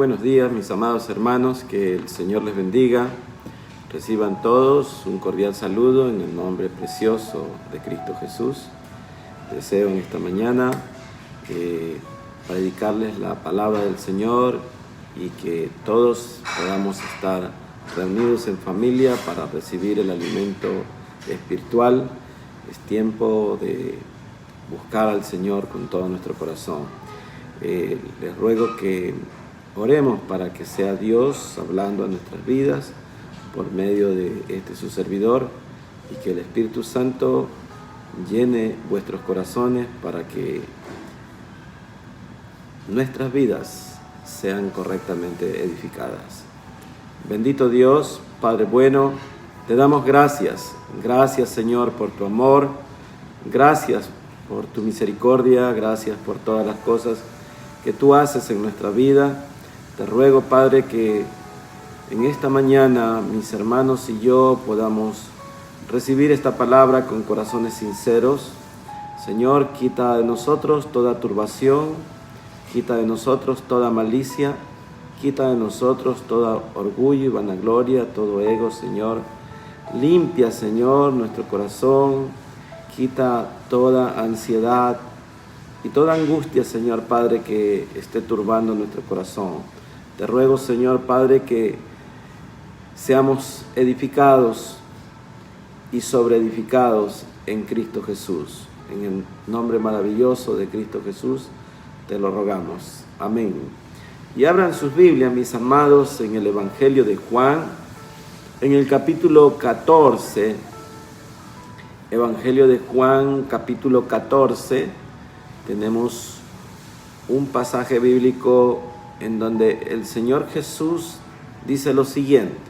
buenos días, mis amados hermanos, que el Señor les bendiga. Reciban todos un cordial saludo en el nombre precioso de Cristo Jesús. Deseo en esta mañana predicarles la palabra del Señor y que todos podamos estar reunidos en familia para recibir el alimento espiritual. Es tiempo de buscar al Señor con todo nuestro corazón. Les ruego que oremos para que sea Dios hablando a nuestras vidas por medio de su servidor, y que el Espíritu Santo llene vuestros corazones para que nuestras vidas sean correctamente edificadas. Bendito Dios, Padre bueno, te damos gracias. Gracias, Señor, por tu amor. Gracias por tu misericordia. Gracias por todas las cosas que tú haces en nuestra vida. Te ruego, Padre, que en esta mañana mis hermanos y yo podamos recibir esta palabra con corazones sinceros. Señor, quita de nosotros toda turbación, quita de nosotros toda malicia, quita de nosotros todo orgullo y vanagloria, todo ego, Señor. Limpia, Señor, nuestro corazón, quita toda ansiedad y toda angustia, Señor Padre, que esté turbando nuestro corazón. Te ruego, Señor Padre, que seamos edificados y sobreedificados en Cristo Jesús. En el nombre maravilloso de Cristo Jesús te lo rogamos. Amén. Y abran sus Biblias, mis amados, en el Evangelio de Juan, en el capítulo 14. Evangelio de Juan, capítulo 14. Tenemos un pasaje bíblico en donde el Señor Jesús dice lo siguiente: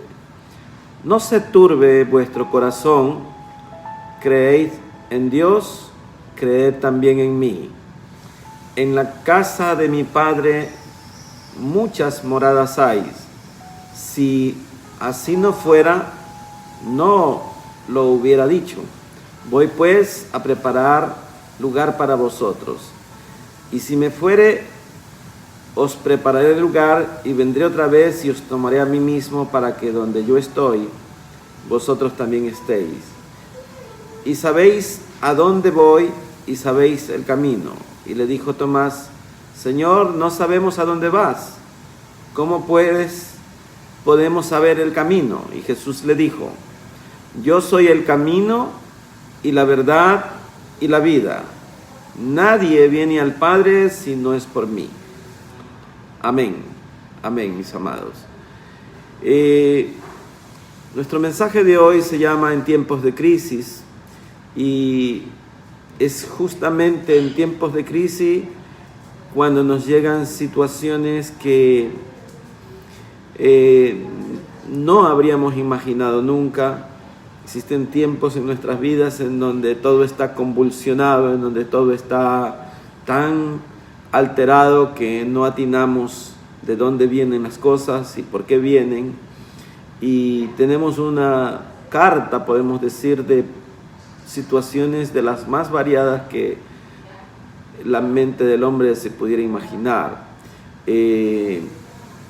no se turbe vuestro corazón, creéis en Dios, creed también en mí. En la casa de mi Padre muchas moradas hay. Si así no fuera, no lo hubiera dicho. Voy pues a preparar lugar para vosotros. Y si me fuere, os prepararé el lugar, y vendré otra vez y os tomaré a mí mismo, para que donde yo estoy, vosotros también estéis. Y sabéis a dónde voy, y sabéis el camino. Y le dijo Tomás: Señor, no sabemos a dónde vas. ¿Cómo podemos saber el camino? Y Jesús le dijo: yo soy el camino y la verdad y la vida. Nadie viene al Padre si no es por mí. Amén. Amén, mis amados. Nuestro mensaje de hoy se llama En tiempos de crisis, y es justamente en tiempos de crisis cuando nos llegan situaciones que no habríamos imaginado nunca. Existen tiempos en nuestras vidas en donde todo está convulsionado, en donde todo está tan alterado que no atinamos de dónde vienen las cosas y por qué vienen. Y tenemos una carta, podemos decir, de situaciones de las más variadas que la mente del hombre se pudiera imaginar.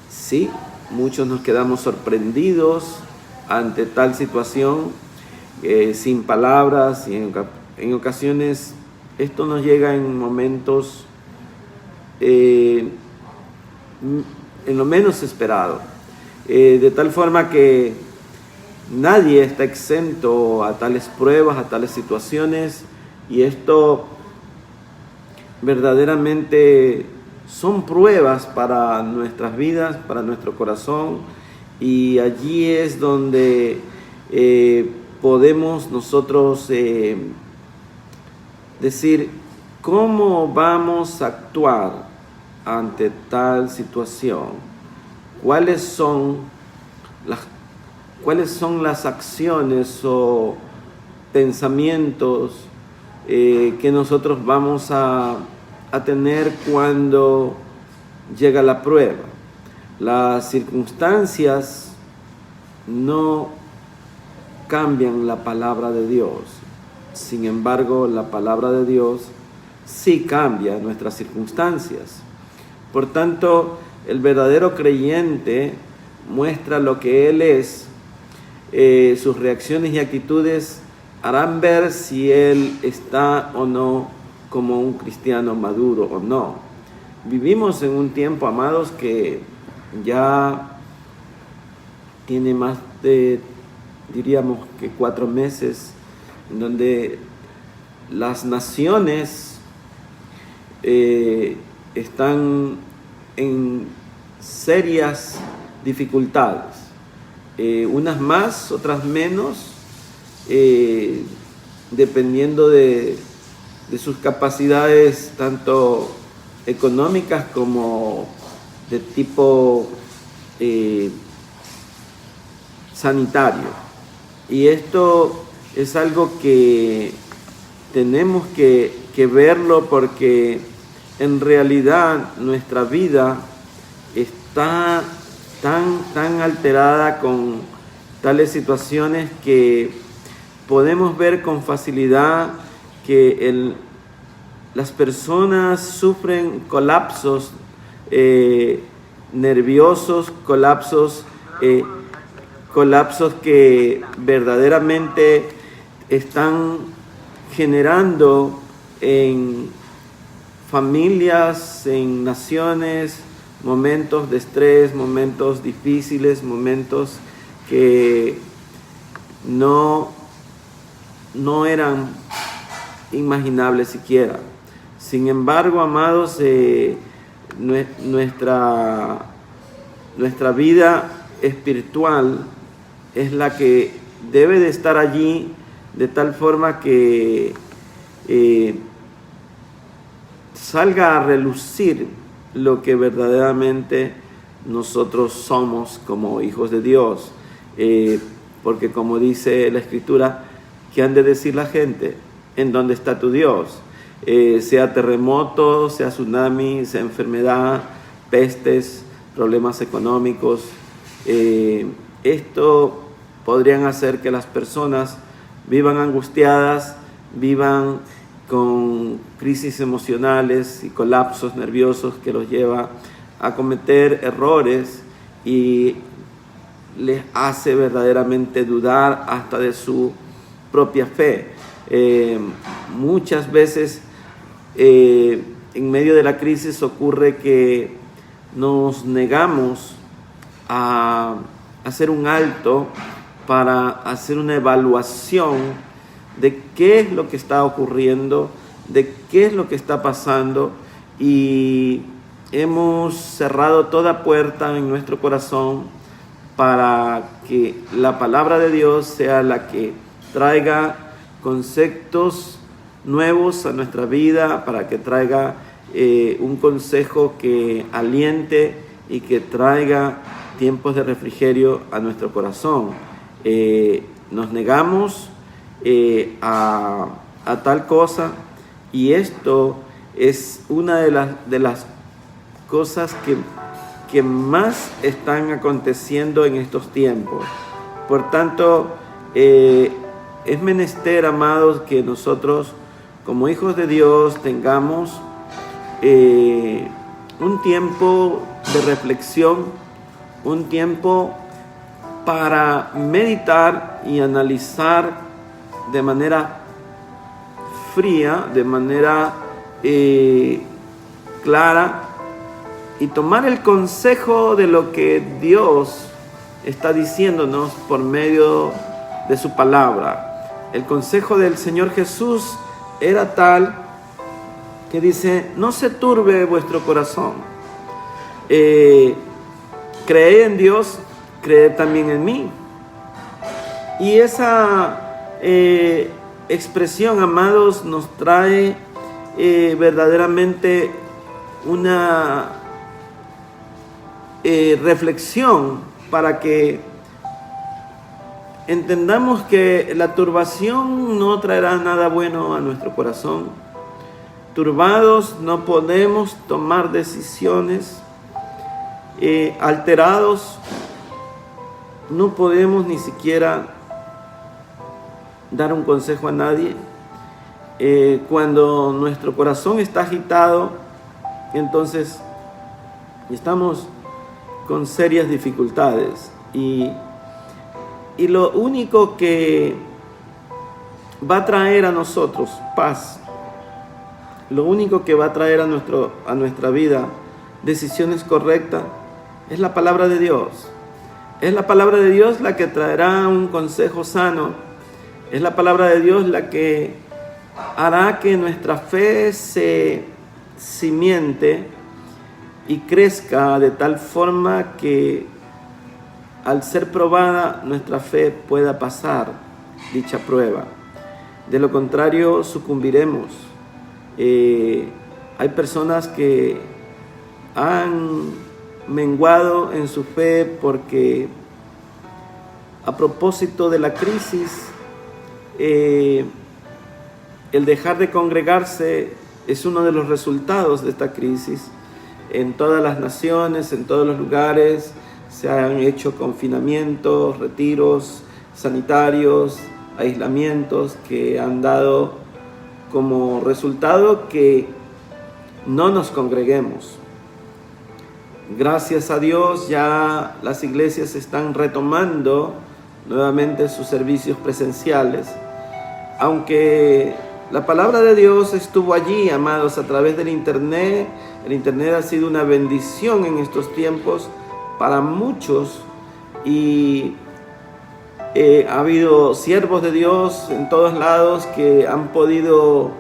Sí, muchos nos quedamos sorprendidos ante tal situación, sin palabras, y en ocasiones esto nos llega en momentos en lo menos esperado, de tal forma que nadie está exento a tales pruebas, a tales situaciones, y esto verdaderamente son pruebas para nuestras vidas, para nuestro corazón, y allí es donde podemos nosotros decir cómo vamos a actuar ante tal situación. ¿Cuáles son las acciones o pensamientos que nosotros vamos a tener cuando llega la prueba? Las circunstancias no cambian la palabra de Dios. Sin embargo, la palabra de Dios sí cambia nuestras circunstancias. Por tanto, el verdadero creyente muestra lo que él es, sus reacciones y actitudes harán ver si él está o no como un cristiano maduro o no. Vivimos en un tiempo, amados, que ya tiene más de, diríamos que 4 meses, en donde las naciones están en serias dificultades, unas más, otras menos, dependiendo de sus capacidades tanto económicas como de tipo sanitario. Y esto es algo que tenemos que verlo, porque en realidad nuestra vida está tan alterada con tales situaciones que podemos ver con facilidad que las personas sufren colapsos nerviosos, colapsos que verdaderamente están generando en familias, en naciones, momentos de estrés, momentos difíciles, momentos que no eran imaginables siquiera. Sin embargo, amados, nuestra vida espiritual es la que debe de estar allí, de tal forma que salga a relucir lo que verdaderamente nosotros somos como hijos de Dios. Porque como dice la Escritura, ¿qué han de decir la gente? ¿En dónde está tu Dios? Sea terremoto, sea tsunami, sea enfermedad, pestes, problemas económicos. Esto podrían hacer que las personas vivan angustiadas, vivan con crisis emocionales y colapsos nerviosos que los lleva a cometer errores y les hace verdaderamente dudar hasta de su propia fe. Muchas veces en medio de la crisis ocurre que nos negamos a hacer un alto para hacer una evaluación de qué es lo que está ocurriendo, de qué es lo que está pasando, y hemos cerrado toda puerta en nuestro corazón para que la palabra de Dios sea la que traiga conceptos nuevos a nuestra vida, para que traiga un consejo que aliente y que traiga tiempos de refrigerio a nuestro corazón. Nos negamos a tal cosa, y esto es una de las cosas que más están aconteciendo en estos tiempos. Por tanto, es menester, amados, que nosotros como hijos de Dios tengamos un tiempo de reflexión, un tiempo para meditar y analizar de manera fría, de manera clara, y tomar el consejo de lo que Dios está diciéndonos por medio de su palabra. El consejo del Señor Jesús era tal que dice: no se turbe vuestro corazón. Creed en Dios, creed también en mí. Y esa expresión, amados, nos trae verdaderamente una reflexión para que entendamos que la turbación no traerá nada bueno a nuestro corazón. Turbados no podemos tomar decisiones, alterados no podemos ni siquiera dar un consejo a nadie. Cuando nuestro corazón está agitado, entonces y estamos con serias dificultades. Y lo único que va a traer a nosotros paz, lo único que va a traer a nuestra vida decisiones correctas, es la palabra de Dios. Es la palabra de Dios la que traerá un consejo sano. Es la palabra de Dios la que hará que nuestra fe se cimiente y crezca de tal forma que al ser probada nuestra fe pueda pasar dicha prueba. De lo contrario, sucumbiremos. Hay personas que han menguado en su fe porque a propósito de la crisis, el dejar de congregarse es uno de los resultados de esta crisis. En todas las naciones, en todos los lugares, se han hecho confinamientos, retiros sanitarios, aislamientos que han dado como resultado que no nos congreguemos. Gracias a Dios ya las iglesias están retomando nuevamente sus servicios presenciales, aunque la palabra de Dios estuvo allí, amados, a través del internet. El internet ha sido una bendición en estos tiempos para muchos y ha habido siervos de Dios en todos lados que han podido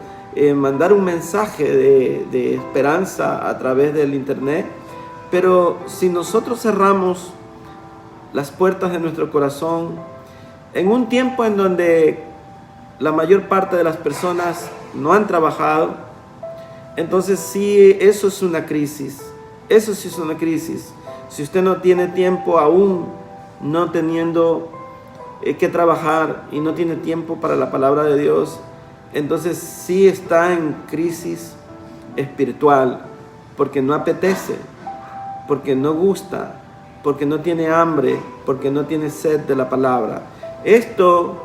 mandar un mensaje de esperanza a través del internet. Pero si nosotros cerramos las puertas de nuestro corazón en un tiempo en donde la mayor parte de las personas no han trabajado, entonces sí, eso es una crisis. Eso sí es una crisis. Si usted no tiene tiempo aún, no teniendo que trabajar y no tiene tiempo para la palabra de Dios, entonces sí está en crisis espiritual, porque no apetece, porque no gusta, porque no tiene hambre, porque no tiene sed de la palabra. Esto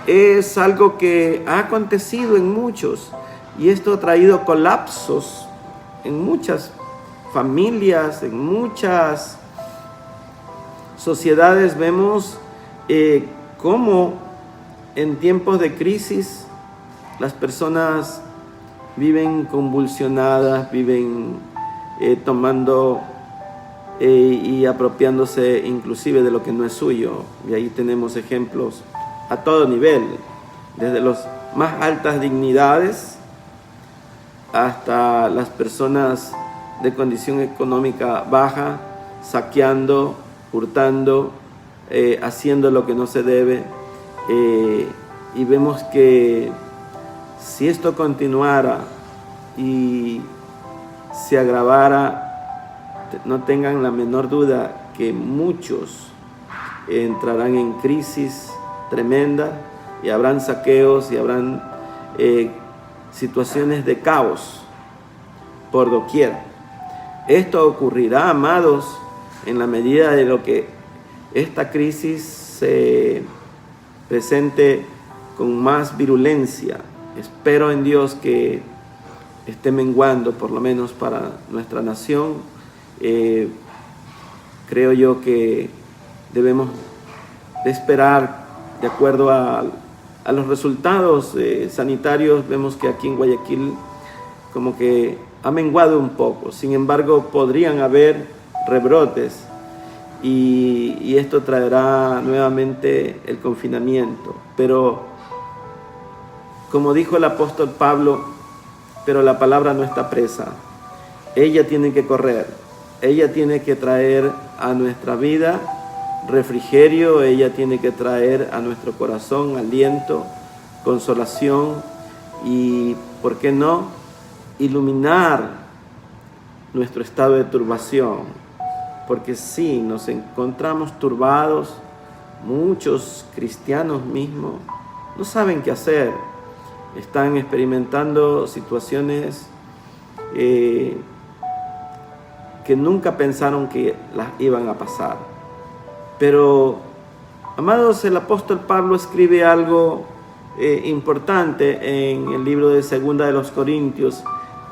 es algo que ha acontecido en muchos, y esto ha traído colapsos en muchas familias, en muchas sociedades. Vemos cómo en tiempos de crisis las personas viven convulsionadas, viven tomando y apropiándose inclusive de lo que no es suyo. Y ahí tenemos ejemplos a todo nivel, desde las más altas dignidades hasta las personas de condición económica baja, saqueando, hurtando, haciendo lo que no se debe. Y vemos que si esto continuara y se agravara, no tengan la menor duda que muchos entrarán en crisis tremenda y habrán saqueos y habrán situaciones de caos por doquier. Esto ocurrirá, amados, en la medida de lo que esta crisis se presente con más virulencia. Espero en Dios que esté menguando, por lo menos para nuestra nación. Creo yo que debemos de esperar de acuerdo a los resultados sanitarios. Vemos que aquí en Guayaquil como que ha menguado un poco. Sin embargo, podrían haber rebrotes y esto traerá nuevamente el confinamiento. Pero como dijo el apóstol Pablo, pero la palabra no está presa. Ella tiene que correr. Ella tiene que traer a nuestra vida refrigerio. Ella tiene que traer a nuestro corazón aliento, consolación y, ¿por qué no?, iluminar nuestro estado de turbación. Porque sí, nos encontramos turbados. Muchos cristianos mismos no saben qué hacer. Están experimentando situaciones que nunca pensaron que las iban a pasar. Pero, amados, el apóstol Pablo escribe algo importante en el libro de 2 de los Corintios,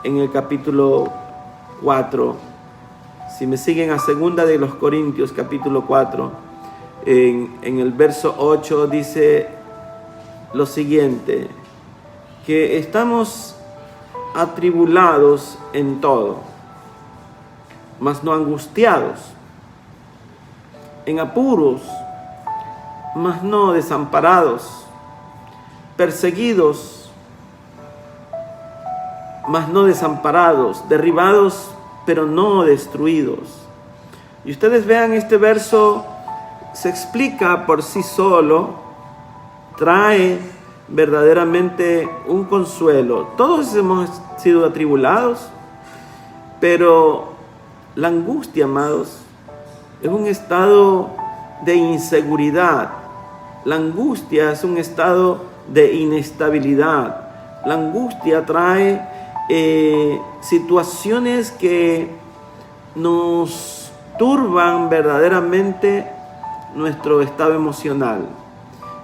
en el capítulo 4, Si me siguen a 2 de los Corintios, capítulo 4, en el verso 8 dice lo siguiente, que estamos atribulados en todo, mas no angustiados, en apuros, mas no desamparados, perseguidos, mas no desamparados, derribados, pero no destruidos. Y ustedes vean, este verso se explica por sí solo, trae verdaderamente un consuelo. Todos hemos sido atribulados, pero la angustia, amados, es un estado de inseguridad. La angustia es un estado de inestabilidad. La angustia trae situaciones que nos turban verdaderamente nuestro estado emocional.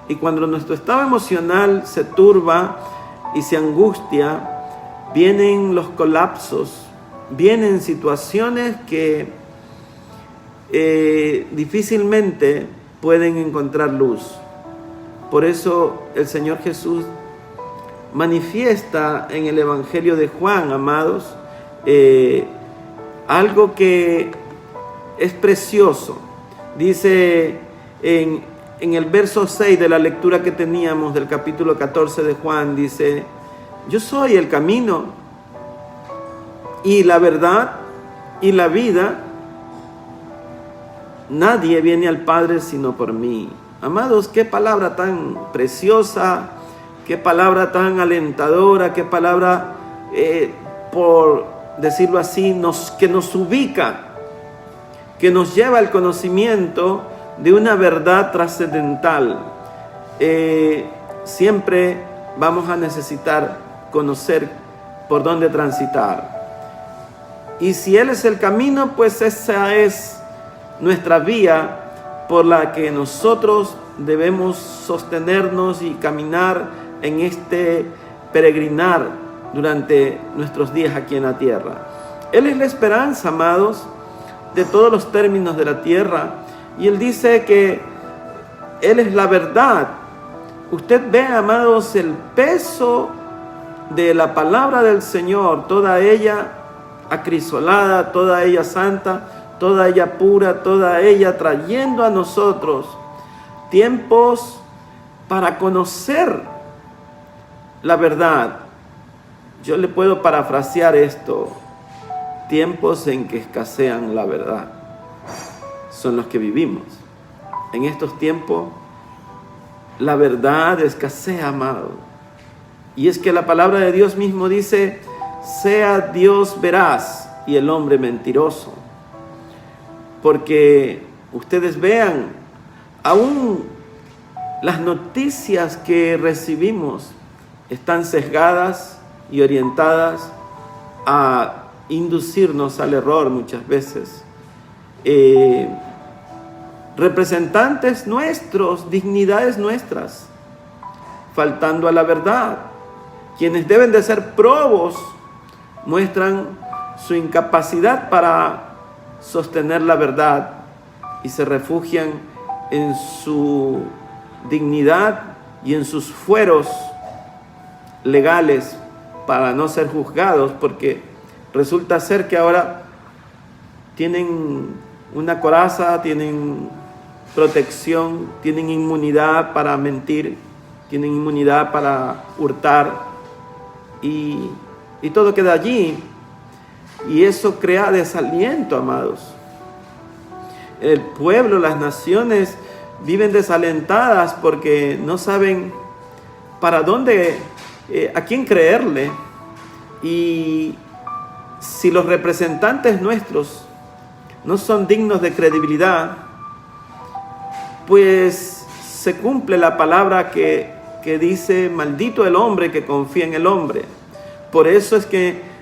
Y cuando nuestro estado emocional se turba y se angustia, vienen los colapsos, vienen situaciones que difícilmente pueden encontrar luz. Por eso el Señor Jesús manifiesta en el Evangelio de Juan, amados, algo que es precioso. Dice en el verso 6 de la lectura que teníamos del capítulo 14 de Juan, dice: yo soy el camino y la verdad y la vida. Nadie viene al Padre sino por mí. Amados, qué palabra tan preciosa, qué palabra tan alentadora, qué palabra, por decirlo así, que nos ubica, que nos lleva al conocimiento de una verdad trascendental. Siempre vamos a necesitar conocer por dónde transitar. Y si Él es el camino, pues esa es nuestra vía por la que nosotros debemos sostenernos y caminar en este peregrinar durante nuestros días aquí en la tierra. Él es la esperanza, amados, de todos los términos de la tierra. Y Él dice que Él es la verdad. Usted ve, amados, el peso de la palabra del Señor, toda ella acrisolada, toda ella santa, toda ella pura, toda ella trayendo a nosotros tiempos para conocer la verdad. Yo le puedo parafrasear esto: tiempos en que escasean la verdad son los que vivimos. En estos tiempos la verdad escasea, amado. Y es que la palabra de Dios mismo dice: sea Dios veraz y el hombre mentiroso. Porque ustedes vean, aún las noticias que recibimos están sesgadas y orientadas a inducirnos al error muchas veces. Representantes nuestros, dignidades nuestras, faltando a la verdad. Quienes deben de ser probos muestran su incapacidad para sostener la verdad y se refugian en su dignidad y en sus fueros legales para no ser juzgados, porque resulta ser que ahora tienen una coraza, tienen protección, tienen inmunidad para mentir, tienen inmunidad para hurtar, y todo queda allí. Y eso crea desaliento, amados. El pueblo, las naciones viven desalentadas porque no saben para dónde, a quién creerle. Y si los representantes nuestros no son dignos de credibilidad, pues se cumple la palabra que dice: maldito el hombre que confía en el hombre. Por eso es que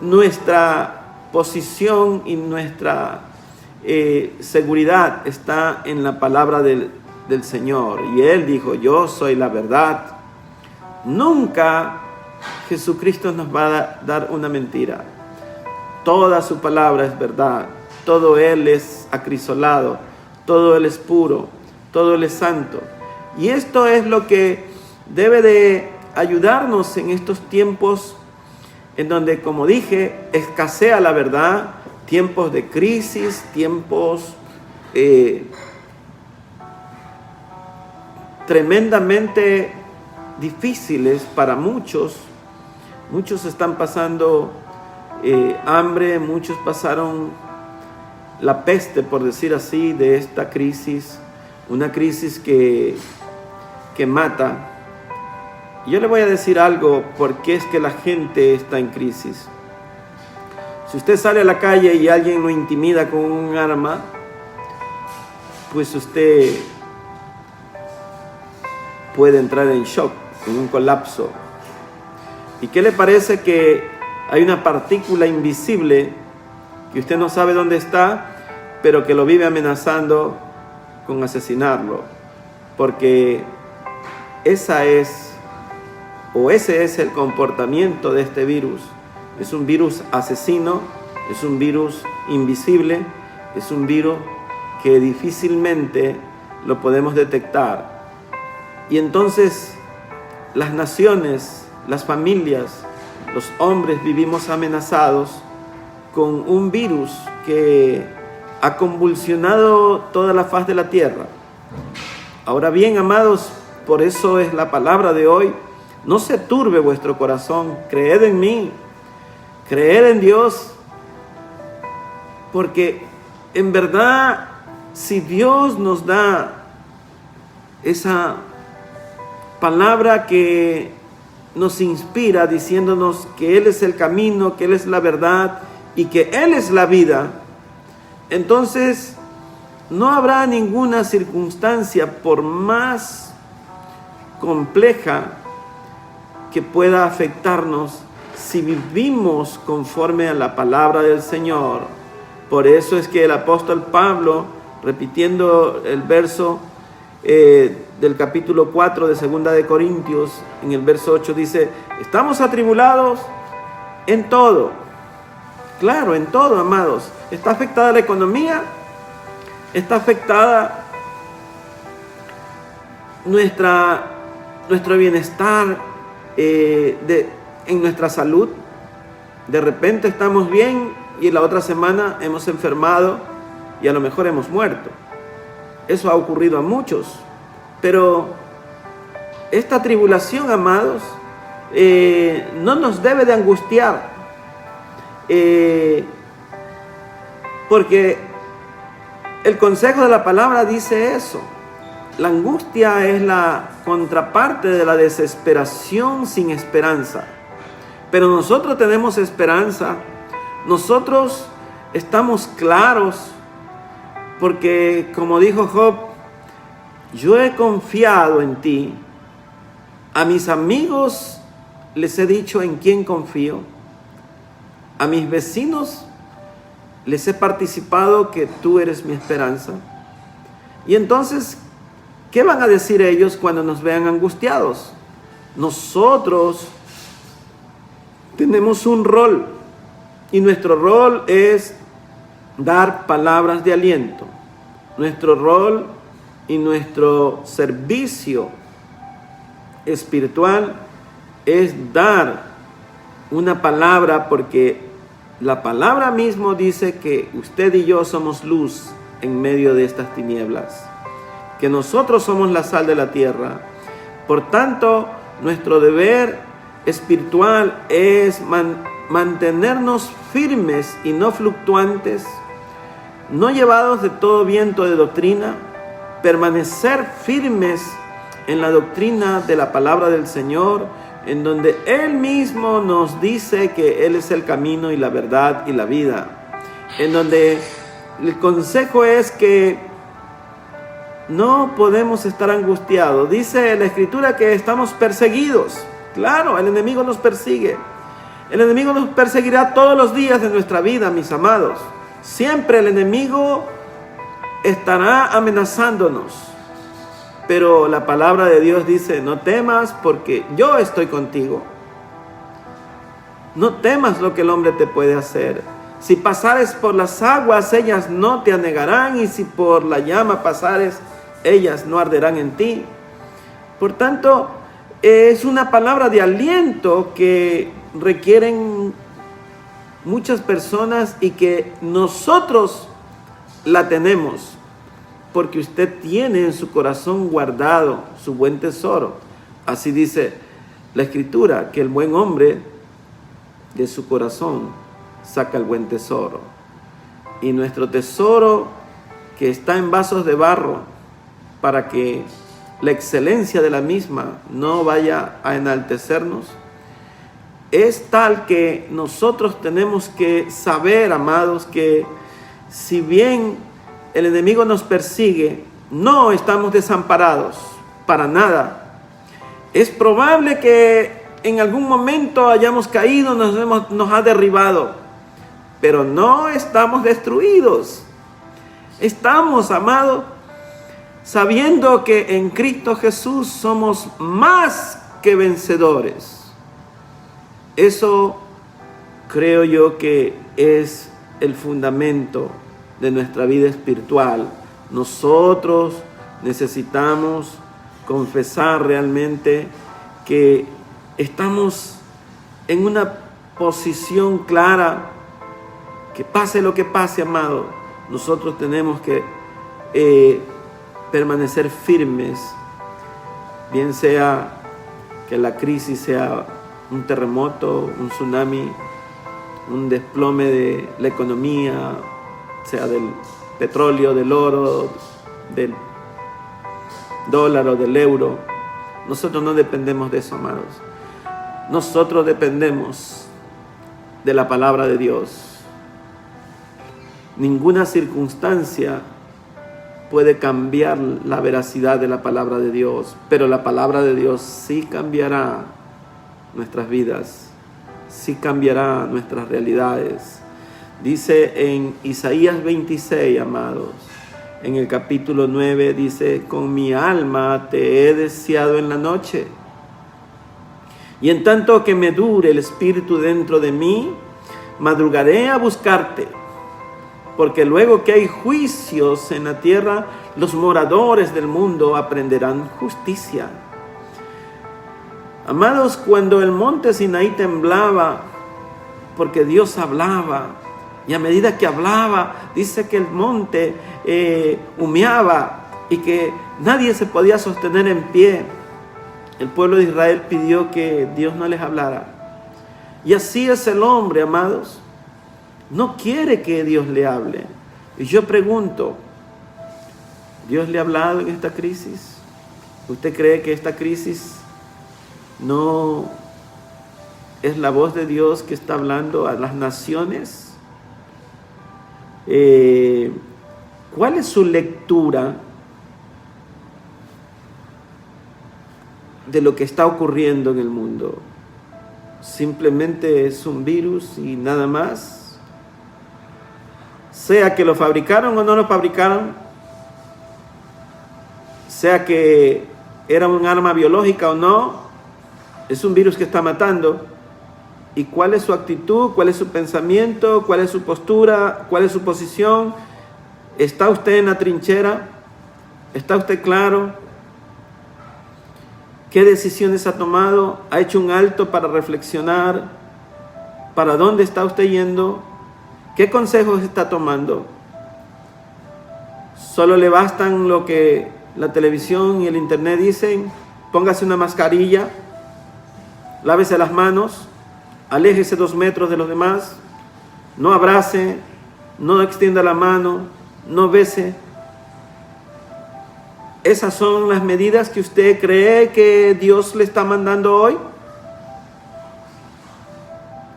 nuestra posición y nuestra seguridad está en la palabra del Señor. Y Él dijo: yo soy la verdad. Nunca Jesucristo nos va a dar una mentira. Toda su palabra es verdad. Todo Él es acrisolado. Todo Él es puro. Todo Él es santo. Y esto es lo que debe de ayudarnos en estos tiempos en donde, como dije, escasea la verdad, tiempos de crisis, tiempos tremendamente difíciles para muchos. Muchos están pasando hambre, muchos pasaron la peste, por decir así, de esta crisis, una crisis que mata. Yo le voy a decir algo, porque es que la gente está en crisis. Si usted sale a la calle y alguien lo intimida con un arma, pues usted puede entrar en shock, en un colapso. ¿Y qué le parece que hay una partícula invisible que usted no sabe dónde está, pero que lo vive amenazando con asesinarlo? Porque ese es el comportamiento de este virus. Es un virus asesino, es un virus invisible, es un virus que difícilmente lo podemos detectar. Y entonces las naciones, las familias, los hombres vivimos amenazados con un virus que ha convulsionado toda la faz de la tierra. Ahora bien, amados, por eso es la palabra de hoy: no se turbe vuestro corazón, creed en mí, creed en Dios, porque en verdad, si Dios nos da esa palabra que nos inspira diciéndonos que Él es el camino, que Él es la verdad y que Él es la vida, entonces no habrá ninguna circunstancia, por más compleja que pueda afectarnos, si vivimos conforme a la palabra del Señor. Por eso es que el apóstol Pablo, repitiendo el verso del capítulo 4 de 2 de Corintios, en el verso 8 dice: estamos atribulados en todo. Claro, en todo, amados. Está afectada la economía, está afectada nuestro bienestar en nuestra salud. De repente estamos bien y la otra semana hemos enfermado y a lo mejor hemos muerto. Eso ha ocurrido a muchos. Pero esta tribulación, amados, no nos debe de angustiar, porque el consejo de la palabra dice eso. La angustia es la contraparte de la desesperación sin esperanza. Pero nosotros tenemos esperanza. Nosotros estamos claros, porque como dijo Job: yo he confiado en ti. A mis amigos les he dicho en quién confío. A mis vecinos les he participado que tú eres mi esperanza. Y entonces, ¿qué van a decir ellos cuando nos vean angustiados? Nosotros tenemos un rol, y nuestro rol es dar palabras de aliento. Nuestro rol y nuestro servicio espiritual es dar una palabra, porque la palabra mismo dice que usted y yo somos luz en medio de estas tinieblas, que nosotros somos la sal de la tierra. Por tanto, nuestro deber espiritual es mantenernos firmes y no fluctuantes, no llevados de todo viento de doctrina, permanecer firmes en la doctrina de la palabra del Señor, en donde Él mismo nos dice que Él es el camino y la verdad y la vida, en donde el consejo es que no podemos estar angustiados. Dice la Escritura que estamos perseguidos. Claro, el enemigo nos persigue. El enemigo nos perseguirá todos los días de nuestra vida, mis amados. Siempre el enemigo estará amenazándonos. Pero la palabra de Dios dice: no temas, porque yo estoy contigo. No temas lo que el hombre te puede hacer. Si pasares por las aguas, ellas no te anegarán, y si por la llama pasares, ellas no arderán en ti. Por tanto, es una palabra de aliento que requieren muchas personas y que nosotros la tenemos, porque usted tiene en su corazón guardado su buen tesoro. Así dice la Escritura, que el buen hombre de su corazón saca el buen tesoro. Y nuestro tesoro, que está en vasos de barro, para que la excelencia de la misma no vaya a enaltecernos, es tal que nosotros tenemos que saber, amados, que si bien el enemigo nos persigue, no estamos desamparados para nada. Es probable que en algún momento hayamos caído, nos ha derribado, pero no estamos destruidos. Estamos, amados, sabiendo que en Cristo Jesús somos más que vencedores. Eso creo yo que es el fundamento de nuestra vida espiritual. Nosotros necesitamos confesar realmente que estamos en una posición clara, que pase lo que pase, amado, nosotros tenemos que permanecer firmes, bien sea que la crisis sea un terremoto, un tsunami, un desplome de la economía, sea del petróleo, del oro, del dólar o del euro. Nosotros no dependemos de eso, amados. Nosotros dependemos de la palabra de Dios. Ninguna circunstancia puede cambiar la veracidad de la palabra de Dios, pero la palabra de Dios sí cambiará nuestras vidas, sí cambiará nuestras realidades. Dice en Isaías 26, amados, en el capítulo 9, dice: con mi alma te he deseado en la noche, y en tanto que me dure el espíritu dentro de mí, madrugaré a buscarte. Porque luego que hay juicios en la tierra, los moradores del mundo aprenderán justicia. Amados, cuando el monte Sinaí temblaba, porque Dios hablaba, y a medida que hablaba, dice que el monte humeaba y que nadie se podía sostener en pie. El pueblo de Israel pidió que Dios no les hablara. Y así es el hombre, amados. No quiere que Dios le hable. Y yo pregunto, ¿Dios le ha hablado en esta crisis? ¿Usted cree que esta crisis no es la voz de Dios que está hablando a las naciones? ¿Cuál es su lectura de lo que está ocurriendo en el mundo? ¿Simplemente es un virus y nada más? Sea que lo fabricaron o no lo fabricaron, sea que era un arma biológica o no, es un virus que está matando. ¿Y cuál es su actitud? ¿Cuál es su pensamiento? ¿Cuál es su postura? ¿Cuál es su posición? ¿Está usted en la trinchera? ¿Está usted claro? ¿Qué decisiones ha tomado? ¿Ha hecho un alto para reflexionar? ¿Para dónde está usted yendo? ¿Qué consejos está tomando? ¿Solo le bastan lo que la televisión y el internet dicen? Póngase una mascarilla, lávese las manos, aléjese 2 metros de los demás, no abrace, no extienda la mano, no bese. ¿Esas son las medidas que usted cree que Dios le está mandando hoy?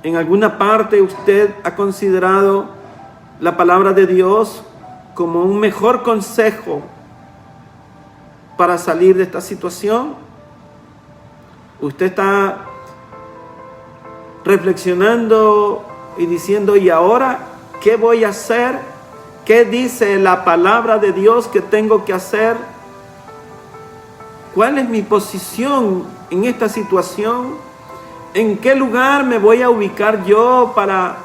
¿En alguna parte usted ha considerado la palabra de Dios como un mejor consejo para salir de esta situación? ¿Usted está reflexionando y diciendo: ¿y ahora qué voy a hacer? ¿Qué dice la palabra de Dios que tengo que hacer? ¿Cuál es mi posición en esta situación? ¿En qué lugar me voy a ubicar yo para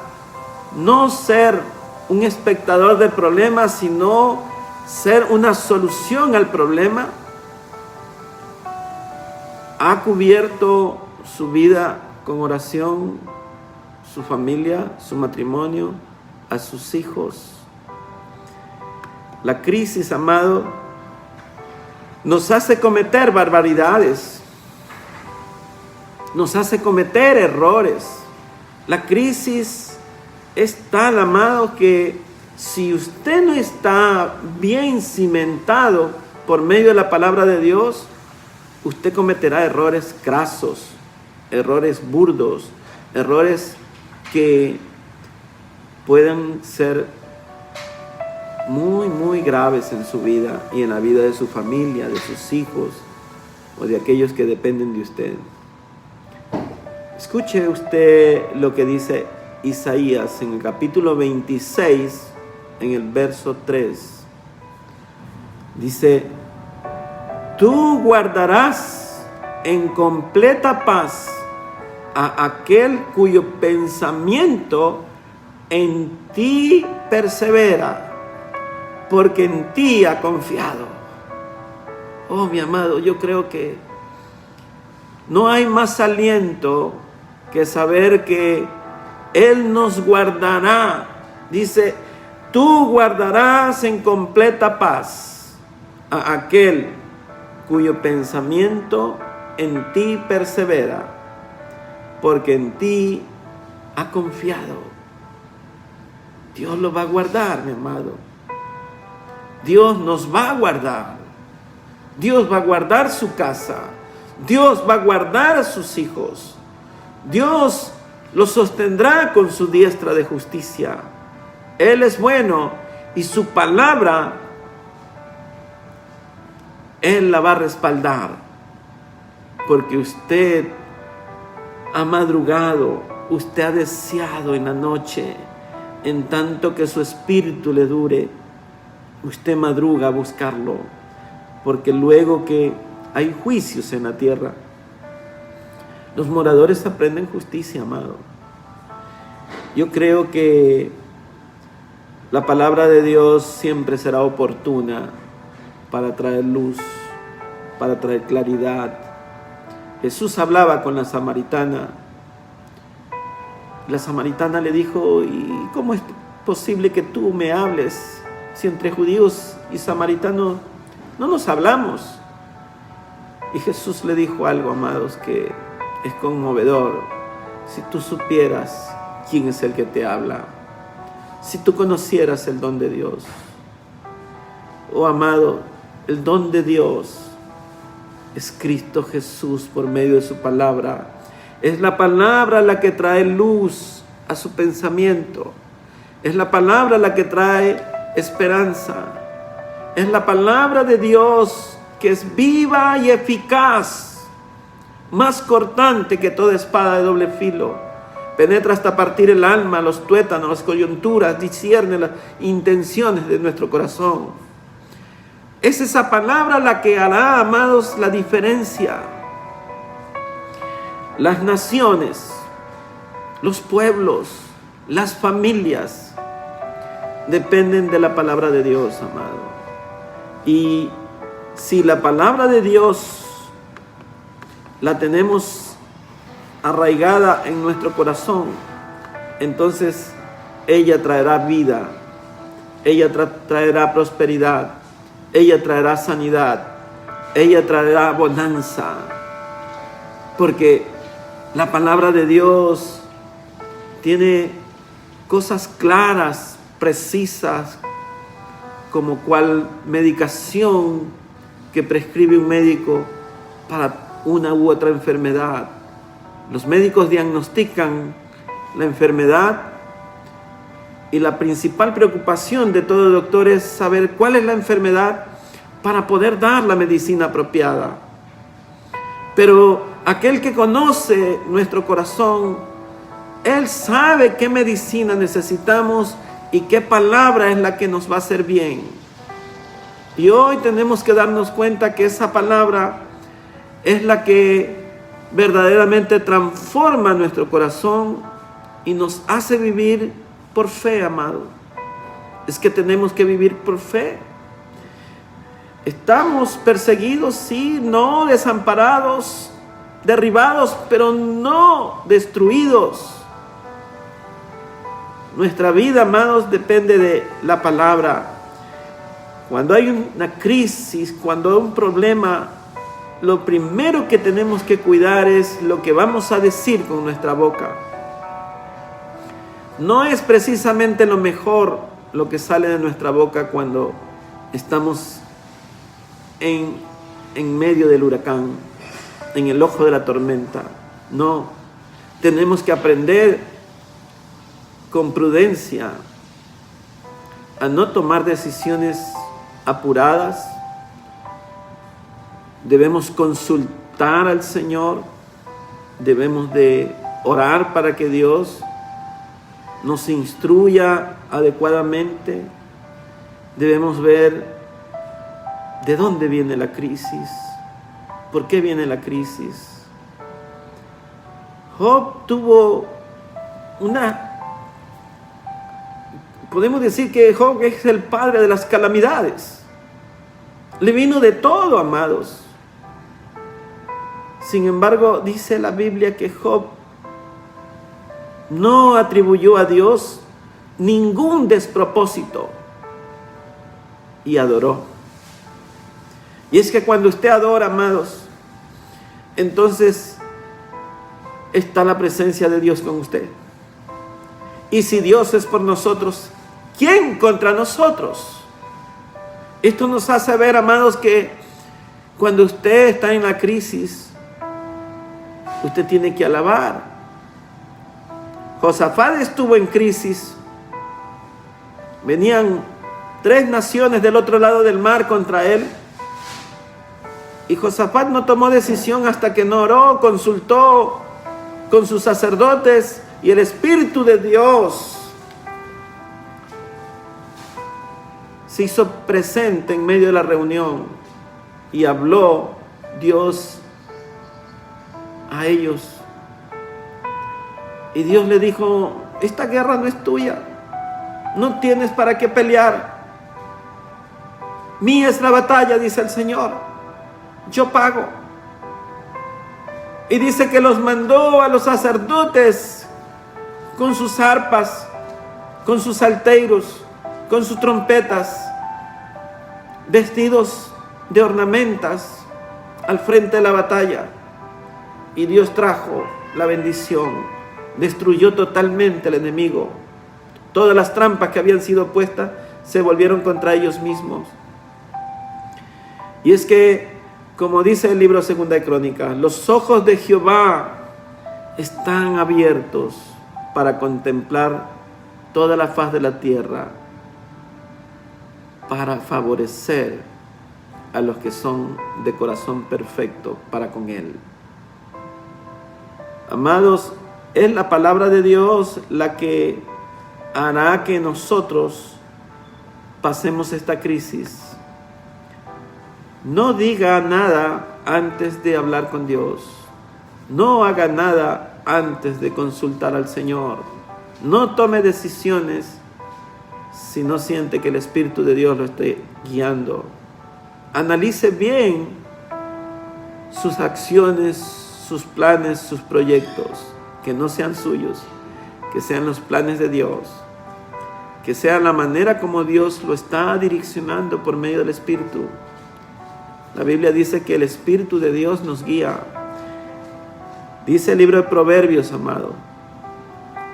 no ser un espectador del problema, sino ser una solución al problema. Ha cubierto su vida con oración, su familia, su matrimonio, a sus hijos. La crisis, amado, nos hace cometer barbaridades, nos hace cometer errores. La crisis es tal, amado, que si usted no está bien cimentado por medio de la palabra de Dios, usted cometerá errores crasos, errores burdos, errores que pueden ser muy, muy graves en su vida y en la vida de su familia, de sus hijos o de aquellos que dependen de usted. Escuche usted lo que dice Isaías en el capítulo 26, en el verso 3. Dice: tú guardarás en completa paz a aquel cuyo pensamiento en ti persevera, porque en ti ha confiado. Oh, mi amado, yo creo que no hay más aliento que saber que Él nos guardará. Dice: tú guardarás en completa paz a aquel cuyo pensamiento en ti persevera, porque en ti ha confiado. Dios lo va a guardar, mi amado. Dios nos va a guardar. Dios va a guardar su casa. Dios va a guardar a sus hijos. Dios los sostendrá con su diestra de justicia. Él es bueno y su palabra Él la va a respaldar, porque usted ha madrugado, usted ha deseado en la noche, en tanto que su espíritu le dure, usted madruga a buscarlo, porque luego que hay juicios en la tierra, los moradores aprenden justicia, amado. Yo creo que la palabra de Dios siempre será oportuna para traer luz, para traer claridad. Jesús hablaba con la samaritana. La samaritana le dijo: ¿y cómo es posible que tú me hables si entre judíos y samaritanos no nos hablamos? Y Jesús le dijo algo, amados, que es conmovedor. Si tú supieras quién es el que te habla, si tú conocieras el don de Dios. Oh, amado, el don de Dios es Cristo Jesús por medio de su palabra. Es la palabra la que trae luz a su pensamiento. Es la palabra la que trae esperanza. Es la palabra de Dios que es viva y eficaz, más cortante que toda espada de doble filo. Penetra hasta partir el alma, los tuétanos, las coyunturas, discierne las intenciones de nuestro corazón. Es esa palabra la que hará, amados, la diferencia. Las naciones, los pueblos, las familias dependen de la palabra de Dios, amado. Y si la palabra de Dios la tenemos arraigada en nuestro corazón, entonces ella traerá vida, ella traerá prosperidad, ella traerá sanidad, ella traerá bonanza, porque la palabra de Dios tiene cosas claras, precisas, como cual medicación que prescribe un médico para una u otra enfermedad. Los médicos diagnostican la enfermedad y la principal preocupación de todo doctor es saber cuál es la enfermedad para poder dar la medicina apropiada. Pero aquel que conoce nuestro corazón, Él sabe qué medicina necesitamos y qué palabra es la que nos va a hacer bien. Y hoy tenemos que darnos cuenta que esa palabra es la que verdaderamente transforma nuestro corazón y nos hace vivir por fe, amado. Es que tenemos que vivir por fe. Estamos perseguidos, sí, no desamparados, derribados, pero no destruidos. Nuestra vida, amados, depende de la palabra. Cuando hay una crisis, cuando hay un problema, lo primero que tenemos que cuidar es lo que vamos a decir con nuestra boca. No es precisamente lo mejor lo que sale de nuestra boca cuando estamos en medio del huracán, en el ojo de la tormenta. No, tenemos que aprender con prudencia a no tomar decisiones apuradas. Debemos consultar al Señor, debemos de orar para que Dios nos instruya adecuadamente. Debemos ver de dónde viene la crisis, por qué viene la crisis. Job tuvo podemos decir que Job es el padre de las calamidades. Le vino de todo, amados. Sin embargo, dice la Biblia que Job no atribuyó a Dios ningún despropósito y adoró. Y es que cuando usted adora, amados, entonces está la presencia de Dios con usted. Y si Dios es por nosotros, ¿quién contra nosotros? Esto nos hace ver, amados, que cuando usted está en la crisis, usted tiene que alabar. Josafat estuvo en crisis. Venían 3 naciones del otro lado del mar contra él. Y Josafat no tomó decisión hasta que no oró, consultó con sus sacerdotes, y el Espíritu de Dios se hizo presente en medio de la reunión y habló Dios a ellos. Y Dios le dijo: esta guerra no es tuya, no tienes para qué pelear. Mía es la batalla, dice el Señor, yo pago. Y dice que los mandó a los sacerdotes con sus arpas, con sus salterios, con sus trompetas, vestidos de ornamentas al frente de la batalla. Y Dios trajo la bendición, destruyó totalmente al enemigo. Todas las trampas que habían sido puestas se volvieron contra ellos mismos. Y es que, como dice el libro Segunda de Crónicas, los ojos de Jehová están abiertos para contemplar toda la faz de la tierra, para favorecer a los que son de corazón perfecto para con Él. Amados, es la palabra de Dios la que hará que nosotros pasemos esta crisis. No diga nada antes de hablar con Dios. No haga nada antes de consultar al Señor. No tome decisiones si no siente que el Espíritu de Dios lo esté guiando. Analice bien sus acciones, sus planes, sus proyectos. Que no sean suyos, que sean los planes de Dios. Que sea la manera como Dios lo está direccionando por medio del Espíritu. La Biblia dice que el Espíritu de Dios nos guía. Dice el libro de Proverbios, amado: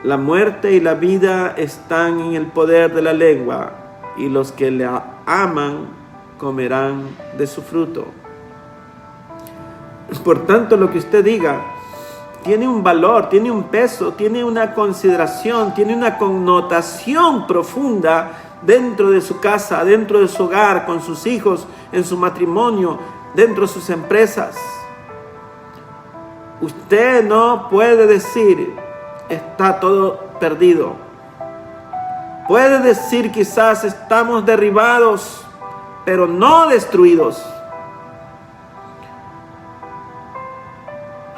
la muerte y la vida están en el poder de la lengua, y los que la aman comerán de su fruto. Por tanto, lo que usted diga tiene un valor, tiene un peso, tiene una consideración, tiene una connotación profunda dentro de su casa, dentro de su hogar, con sus hijos, en su matrimonio, dentro de sus empresas. Usted no puede decir: está todo perdido. Puede decir: quizás estamos derribados, pero no destruidos.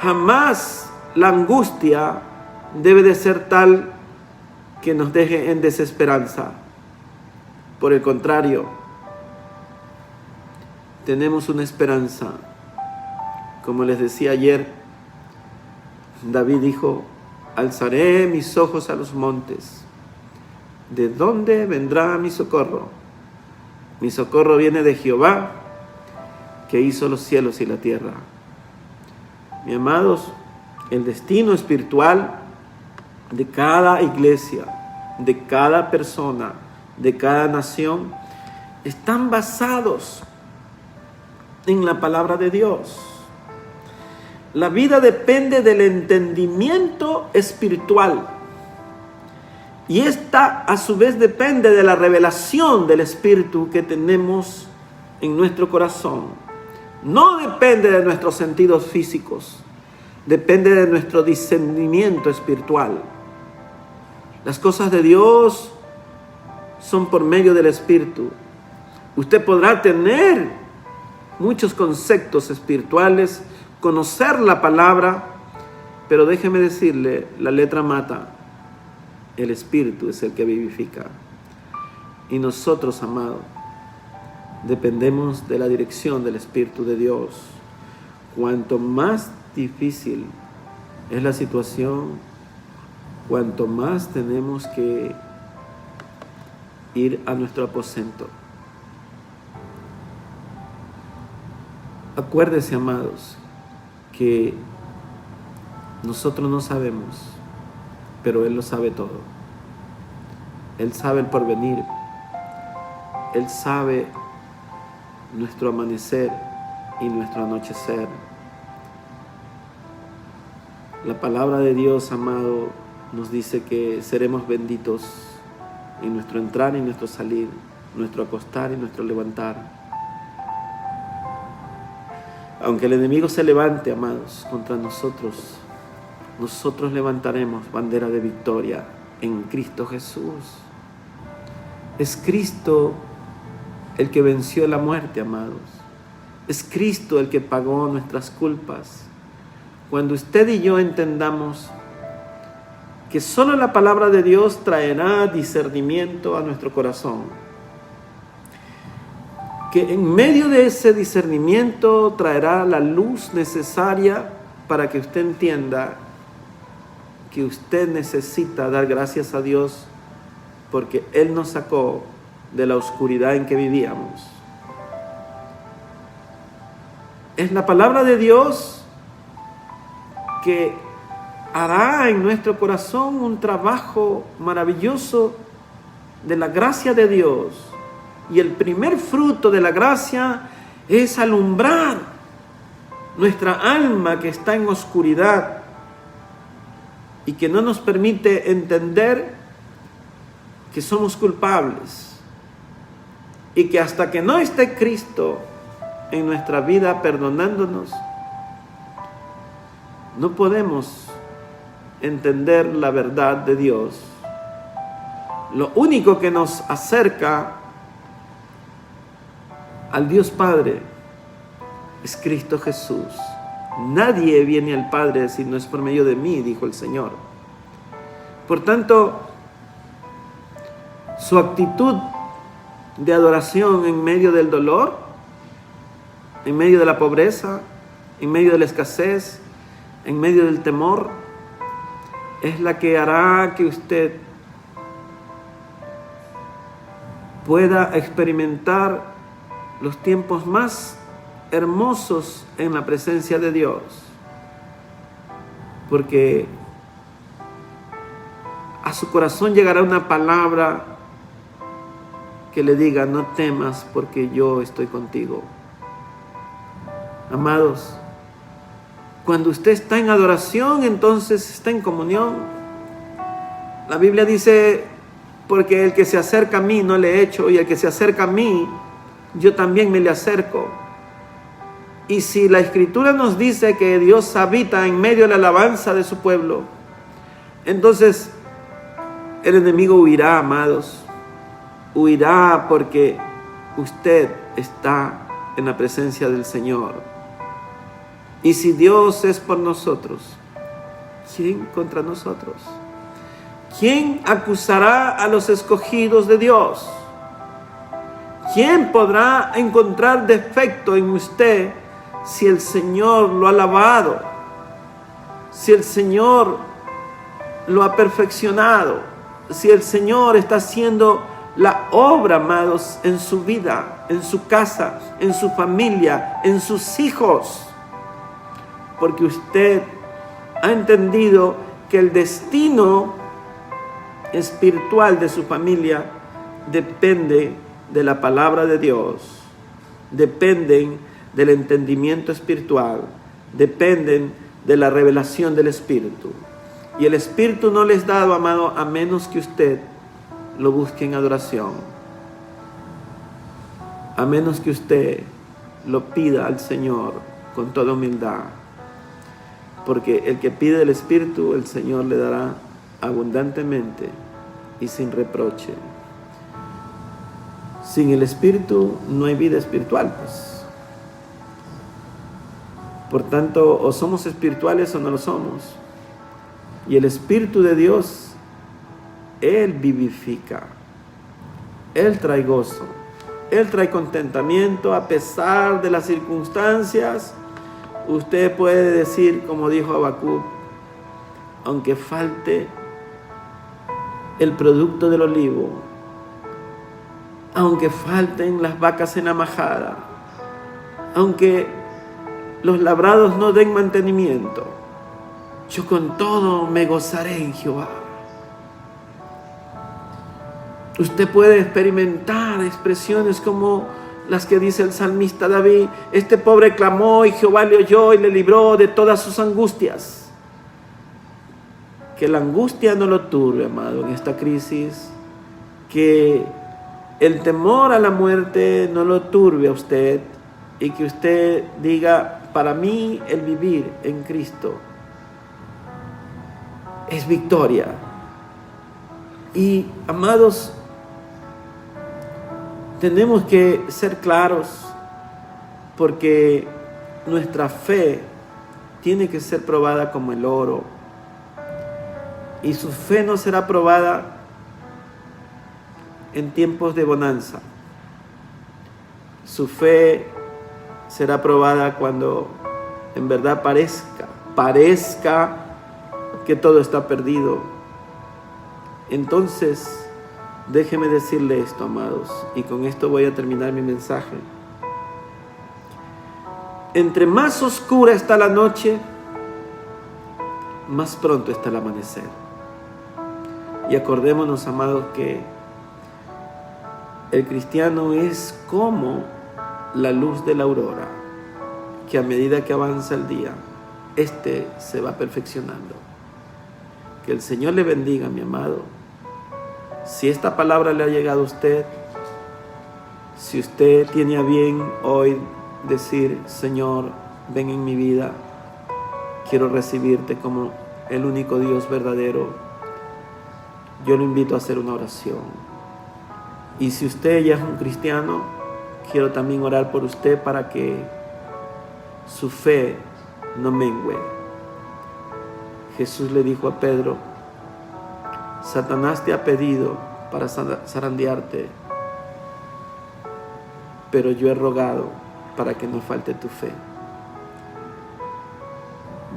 Jamás la angustia debe de ser tal que nos deje en desesperanza. Por el contrario, tenemos una esperanza. Como les decía ayer, David dijo: alzaré mis ojos a los montes. ¿De dónde vendrá mi socorro? Mi socorro viene de Jehová, que hizo los cielos y la tierra. Mis amados, el destino espiritual de cada iglesia, de cada persona, de cada nación, están basados en la palabra de Dios. La vida depende del entendimiento espiritual. Y esta a su vez depende de la revelación del Espíritu que tenemos en nuestro corazón. No depende de nuestros sentidos físicos, depende de nuestro discernimiento espiritual. Las cosas de Dios son por medio del Espíritu. Usted podrá tener muchos conceptos espirituales, conocer la palabra, pero déjeme decirle, la letra mata. El Espíritu es el que vivifica. Y nosotros, amados, dependemos de la dirección del Espíritu de Dios. Cuanto más difícil es la situación, cuanto más tenemos que ir a nuestro aposento. Acuérdese, amados, que nosotros no sabemos, pero Él lo sabe todo. Él sabe el porvenir. Él sabe nuestro amanecer y nuestro anochecer. La palabra de Dios, amado, nos dice que seremos benditos en nuestro entrar y nuestro salir, nuestro acostar y nuestro levantar. Aunque el enemigo se levante, amados, contra nosotros, nosotros levantaremos bandera de victoria en Cristo Jesús. Es Cristo el que venció la muerte, amados. Es Cristo el que pagó nuestras culpas. Cuando usted y yo entendamos que solo la palabra de Dios traerá discernimiento a nuestro corazón, que en medio de ese discernimiento traerá la luz necesaria para que usted entienda que usted necesita dar gracias a Dios porque Él nos sacó de la oscuridad en que vivíamos. Es la palabra de Dios que hará en nuestro corazón un trabajo maravilloso de la gracia de Dios. Y el primer fruto de la gracia es alumbrar nuestra alma que está en oscuridad y que no nos permite entender que somos culpables y que hasta que no esté Cristo en nuestra vida perdonándonos, no podemos entender la verdad de Dios. Lo único que nos acerca al Dios Padre es Cristo Jesús. Nadie viene al Padre si no es por medio de mí, dijo el Señor. Por tanto, su actitud de adoración en medio del dolor, en medio de la pobreza, en medio de la escasez, en medio del temor, es la que hará que usted pueda experimentar los tiempos más hermosos en la presencia de Dios. Porque a su corazón llegará una palabra que le diga: no temas porque yo estoy contigo. Amados, cuando usted está en adoración, entonces está en comunión. La Biblia dice: porque el que se acerca a mí no le echo, y el que se acerca a mí, yo también me le acerco. Y si la Escritura nos dice que Dios habita en medio de la alabanza de su pueblo, entonces el enemigo huirá, amados. Huirá porque usted está en la presencia del Señor. Y si Dios es por nosotros, ¿quién contra nosotros? ¿quién acusará a los escogidos de Dios? ¿Quién podrá encontrar defecto en usted si el Señor lo ha lavado? Si el Señor lo ha perfeccionado, si el Señor está haciendo la obra, amados, en su vida, en su casa, en su familia, en sus hijos. Porque usted ha entendido que el destino espiritual de su familia depende de la palabra de Dios, dependen del entendimiento espiritual, dependen de la revelación del Espíritu. Y el Espíritu no les dado, amado, a menos que usted lo busque en adoración, a menos que usted lo pida al Señor con toda humildad. Porque el que pide el Espíritu, el Señor le dará abundantemente y sin reproche. Sin el Espíritu no hay vida espiritual, pues. Por tanto, o somos espirituales o no lo somos. Y el Espíritu de Dios, Él vivifica, Él trae gozo, Él trae contentamiento a pesar de las circunstancias. Usted puede decir, como dijo Habacuc, aunque falte el producto del olivo, aunque falten las vacas en la majada, aunque los labrados no den mantenimiento, yo con todo me gozaré en Jehová. Usted puede experimentar expresiones como las que dice el salmista David: este pobre clamó y Jehová le oyó y le libró de todas sus angustias. Que la angustia no lo turbe, amado, en esta crisis. Que el temor a la muerte no lo turbe a usted. Y que usted diga: para mí el vivir en Cristo es victoria. Y, amados, tenemos que ser claros, porque nuestra fe tiene que ser probada como el oro, y su fe no será probada en tiempos de bonanza. Su fe será probada cuando en verdad parezca que todo está perdido. Entonces, déjeme decirle esto, amados, y con esto voy a terminar mi mensaje. Entre más oscura está la noche, más pronto está el amanecer. Y acordémonos, amados, que el cristiano es como la luz de la aurora, que a medida que avanza el día, se va perfeccionando. Que el Señor le bendiga, mi amado. Si esta palabra le ha llegado a usted, si usted tiene a bien hoy decir: Señor, ven en mi vida, quiero recibirte como el único Dios verdadero, yo lo invito a hacer una oración. Y si usted ya es un cristiano, quiero también orar por usted para que su fe no mengue. Jesús le dijo a Pedro: Satanás te ha pedido para zarandearte, pero yo he rogado para que no falte tu fe.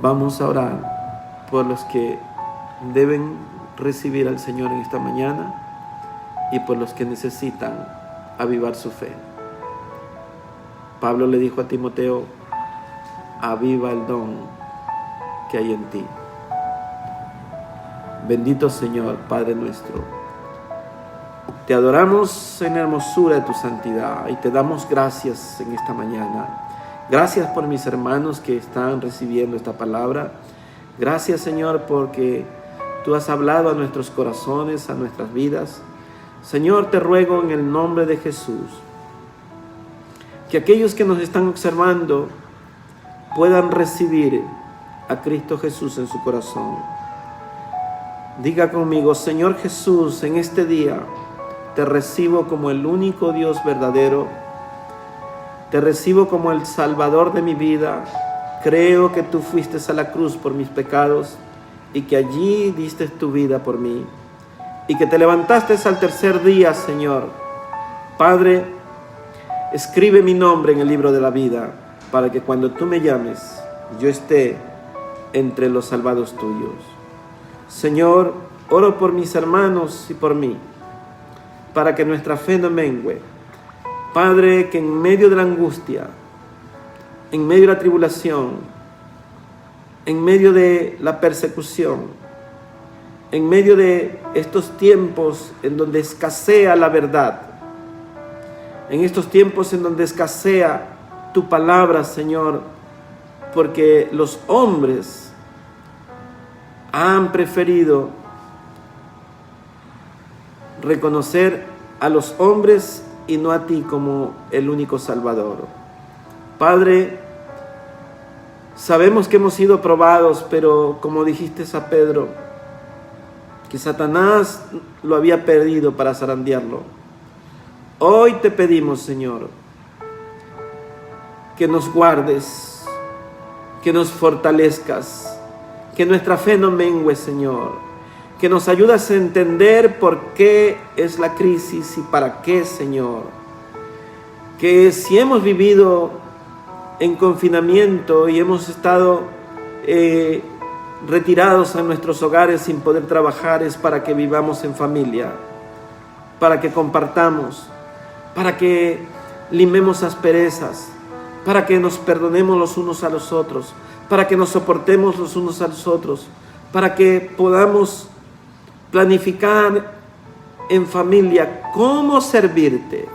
Vamos a orar por los que deben recibir al Señor en esta mañana y por los que necesitan avivar su fe. Pablo le dijo a Timoteo: aviva el don que hay en ti. Bendito Señor, Padre nuestro, te adoramos en la hermosura de tu santidad y te damos gracias en esta mañana. Gracias por mis hermanos que están recibiendo esta palabra. Gracias, Señor, porque tú has hablado a nuestros corazones, a nuestras vidas. Señor, te ruego en el nombre de Jesús que aquellos que nos están observando puedan recibir a Cristo Jesús en su corazón. Diga conmigo: Señor Jesús, en este día te recibo como el único Dios verdadero. Te recibo como el Salvador de mi vida. Creo que tú fuiste a la cruz por mis pecados y que allí diste tu vida por mí. y que te levantaste al tercer día, Señor. Padre, escribe mi nombre en el libro de la vida, para que cuando tú me llames, yo esté entre los salvados tuyos. Señor, oro por mis hermanos y por mí, para que nuestra fe no mengue. Padre, que en medio de la angustia, en medio de la tribulación, en medio de la persecución, en medio de estos tiempos en donde escasea la verdad, en estos tiempos en donde escasea tu palabra, Señor, porque los hombres han preferido reconocer a los hombres y no a ti como el único Salvador. Padre, sabemos que hemos sido probados, pero como dijiste a Pedro, que Satanás lo había perdido para zarandearlo. Hoy te pedimos, Señor, que nos guardes, que nos fortalezcas, que nuestra fe no mengue, Señor, que nos ayudes a entender por qué es la crisis y para qué, Señor. Que si hemos vivido en confinamiento y hemos estado retirados a nuestros hogares sin poder trabajar, es para que vivamos en familia, para que compartamos, para que limemos asperezas, para que nos perdonemos los unos a los otros, para que nos soportemos los unos a los otros, para que podamos planificar en familia cómo servirte,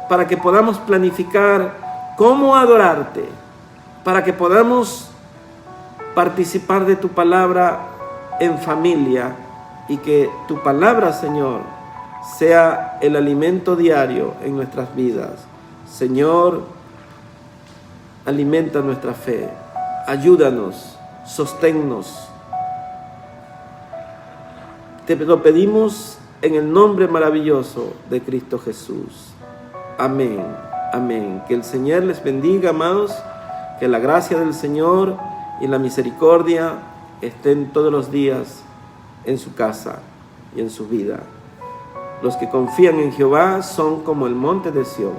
para que podamos planificar cómo adorarte, para que podamos participar de tu palabra en familia y que tu palabra, Señor, sea el alimento diario en nuestras vidas. Señor, alimenta nuestra fe, ayúdanos, sosténnos. Te lo pedimos en el nombre maravilloso de Cristo Jesús. Amén, amén. Que el Señor les bendiga, amados, que la gracia del Señor y la misericordia estén todos los días en su casa y en su vida. Los que confían en Jehová son como el monte de Sión,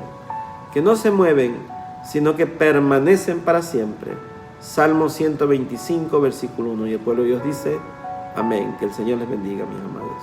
que no se mueven, sino que permanecen para siempre. Salmo 125, versículo 1. Y el pueblo de Dios dice, amén. Que el Señor les bendiga, mis amados.